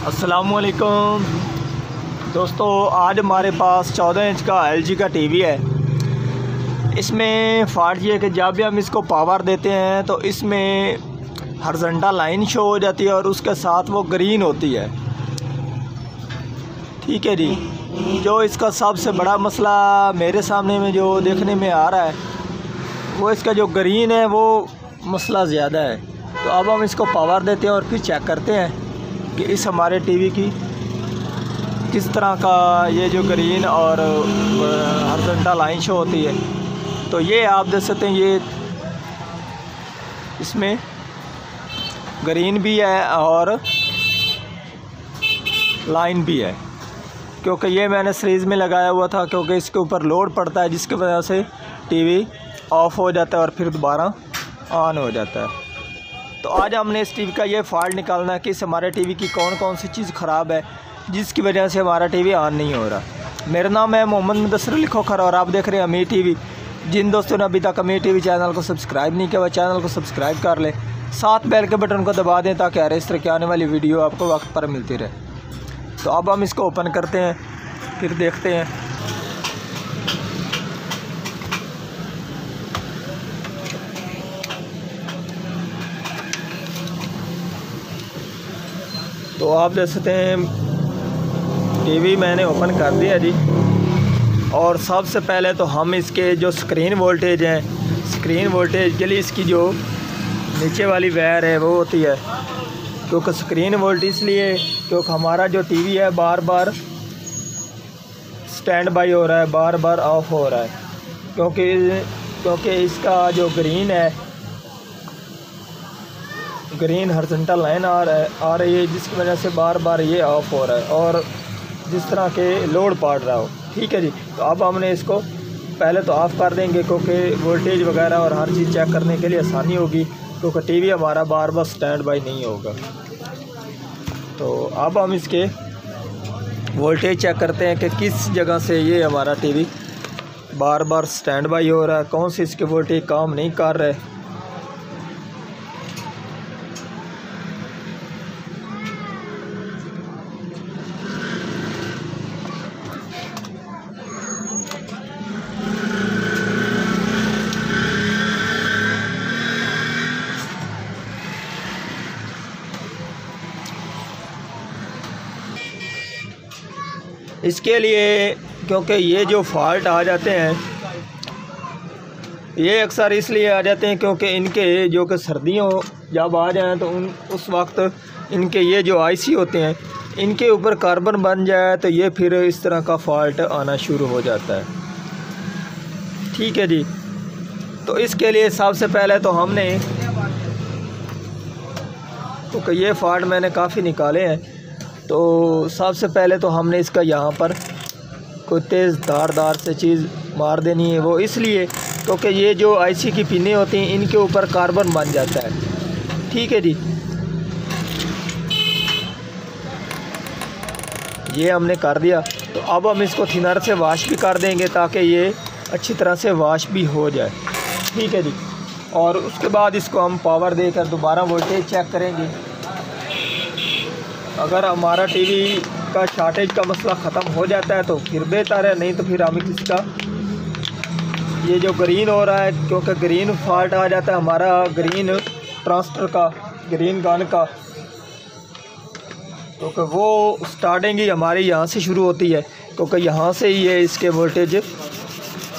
अस्सलामुअलैकुम दोस्तों, आज हमारे पास 14 इंच का LG का टीवी है। इसमें फ़ॉल्ट ये है कि जब भी हम इसको पावर देते हैं तो इसमें हॉरिज़ॉन्टल लाइन शो हो जाती है और उसके साथ वो ग्रीन होती है। ठीक है जी। जो इसका सबसे बड़ा मसला मेरे सामने में जो देखने में आ रहा है वो इसका जो ग्रीन है वो मसला ज़्यादा है। तो अब हम इसको पावर देते हैं और फिर चेक करते हैं कि इस हमारे टीवी की किस तरह का ये जो ग्रीन और हॉरिज़ॉन्टल लाइन शो होती है। तो ये आप देख सकते हैं, ये इसमें ग्रीन भी है और लाइन भी है, क्योंकि ये मैंने सीरीज़ में लगाया हुआ था, क्योंकि इसके ऊपर लोड पड़ता है जिसकी वजह से टीवी ऑफ हो जाता है और फिर दोबारा ऑन हो जाता है। तो आज हमने इस टीवी का ये फ़ॉल्ट निकालना है कि इस हमारे टीवी की कौन कौन सी चीज़ ख़राब है जिसकी वजह से हमारा टीवी ऑन नहीं हो रहा। मेरा नाम है मोहम्मद मुदस्सिर अली खोखर और आप देख रहे हैं अमीर टीवी। जिन दोस्तों ने अभी तक अमीर टीवी चैनल को सब्सक्राइब नहीं किया वह चैनल को सब्सक्राइब कर ले, साथ बेल के बटन को दबा दें ताकि हर इस तरह की आने वाली वीडियो आपको वक्त पर मिलती रहे। तो अब हम इसको ओपन करते हैं, फिर देखते हैं। तो आप देख सकते हैं टीवी मैंने ओपन कर दिया जी। और सबसे पहले तो हम इसके जो स्क्रीन वोल्टेज हैं, स्क्रीन वोल्टेज के लिए इसकी जो नीचे वाली वायर है वो होती है, क्योंकि स्क्रीन वोल्टेज इसलिए क्योंकि हमारा जो टीवी है बार बार स्टैंड बाई हो रहा है, बार बार ऑफ हो रहा है, क्योंकि इसका जो ग्रीन है, ग्रीन हॉरिज़ॉन्टल लाइन आ रही है जिसकी वजह से बार बार ये ऑफ हो रहा है और जिस तरह के लोड पड़ रहा हो। ठीक है जी। तो अब हमने इसको पहले तो ऑफ़ कर देंगे, क्योंकि वोल्टेज वगैरह और हर चीज़ चेक करने के लिए आसानी होगी, क्योंकि टीवी हमारा बार बार स्टैंड बाई नहीं होगा। तो अब हम इसके वोल्टेज चेक करते हैं कि किस जगह से ये हमारा TV bar bar stand by हो रहा है, कौन से इसके वोल्टेज काम नहीं कर रहे। इसके लिए क्योंकि ये जो फ़ॉल्ट आ जाते हैं ये अक्सर इसलिए आ जाते हैं क्योंकि इनके जो कि सर्दियों जब आ जाएं तो उस वक्त इनके ये जो IC होते हैं इनके ऊपर कार्बन बन जाए तो ये फिर इस तरह का फ़ॉल्ट आना शुरू हो जाता है। ठीक है जी। तो इसके लिए सबसे पहले तो हमने, क्योंकि ये फ़ॉल्ट मैंने काफ़ी निकाले हैं, तो सबसे पहले तो हमने इसका यहाँ पर कोई तेज़ धारदार से चीज़ मार देनी है। वो इसलिए क्योंकि ये जो IC की पिनें होती हैं इनके ऊपर कार्बन बन जाता है। ठीक है जी। ये हमने कर दिया। तो अब हम इसको थिनर से वाश भी कर देंगे ताकि ये अच्छी तरह से वाश भी हो जाए। ठीक है जी। और उसके बाद इसको हम पावर देकर दोबारा वोल्टेज चेक करेंगे। अगर हमारा टीवी का शॉर्टेज का मसला ख़त्म हो जाता है तो फिर बेहतर है, नहीं तो फिर हम इसका ये जो ग्रीन हो रहा है, क्योंकि ग्रीन फॉल्ट आ जाता है हमारा ग्रीन ट्रांजिस्टर का, ग्रीन गन का, क्योंकि वो स्टार्टिंग ही हमारी यहाँ से शुरू होती है, क्योंकि यहाँ से ही ये इसके वोल्टेज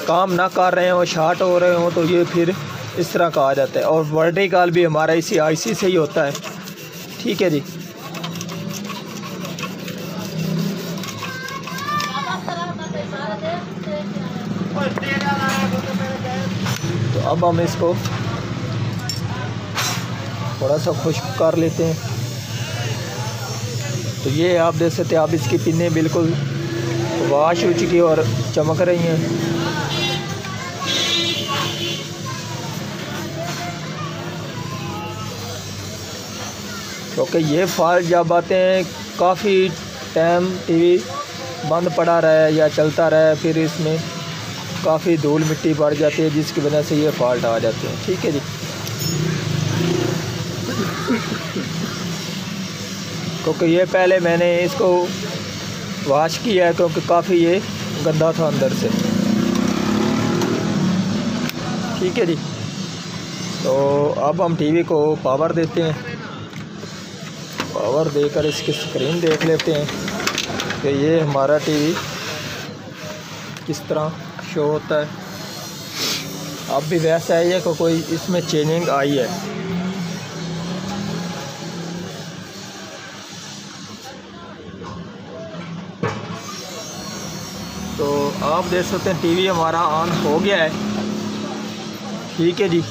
काम ना कर रहे हों, शॉर्ट हो रहे हों, तो ये फिर इस तरह का आ जाता है। और वर्टिकल भी हमारा इसी IC से ही होता है। ठीक है जी। तो अब हम इसको थोड़ा सा खुश्क कर लेते हैं। तो ये आप देख सकते हैं, आप इसकी पिनें बिल्कुल वाश हो चुकी और चमक रही हैं। क्योंकि ये फ़ॉल्ट जब आते हैं काफ़ी टाइम टीवी बंद पड़ा रहे या चलता रहे, फिर इसमें काफ़ी धूल मिट्टी पड़ जाती है जिसकी वजह से ये फ़ॉल्ट आ जाते हैं। ठीक है जी। क्योंकि ये पहले मैंने इसको वॉश किया है क्योंकि काफ़ी ये गंदा था अंदर से। ठीक है जी। तो अब हम टीवी को पावर देते हैं। पावर देकर इसकी स्क्रीन देख लेते हैं कि ये हमारा टीवी किस तरह शो होता है। अब भी वैसा है कि कोई इसमें चेंजिंग आई है। तो आप देख सकते हैं टीवी हमारा ऑन हो गया है। ठीक है जी।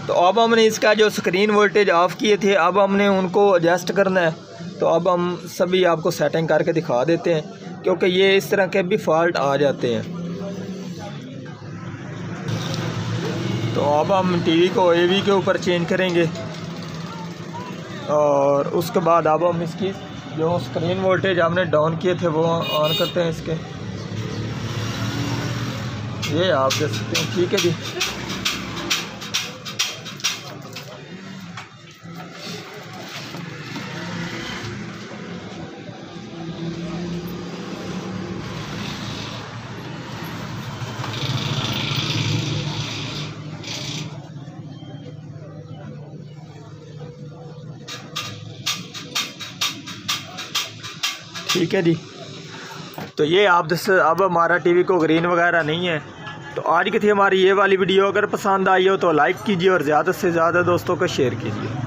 तो अब हमने इसका जो स्क्रीन वोल्टेज ऑफ़ किए थे, अब हमने उनको एडजस्ट करना है। तो अब हम सभी आपको सेटिंग करके दिखा देते हैं क्योंकि ये इस तरह के भी फॉल्ट आ जाते हैं। तो अब हम टीवी को AV के ऊपर चेंज करेंगे और उसके बाद अब हम इसकी जो स्क्रीन वोल्टेज हमने डाउन किए थे वो ऑन करते हैं इसके। ये आप देख सकते हैं। ठीक है जी। ठीक है जी। तो ये आप जैसे अब हमारा टीवी को ग्रीन वगैरह नहीं है। तो आज की थी हमारी ये वाली वीडियो। अगर पसंद आई हो तो लाइक कीजिए और ज़्यादा से ज़्यादा दोस्तों को शेयर कीजिए।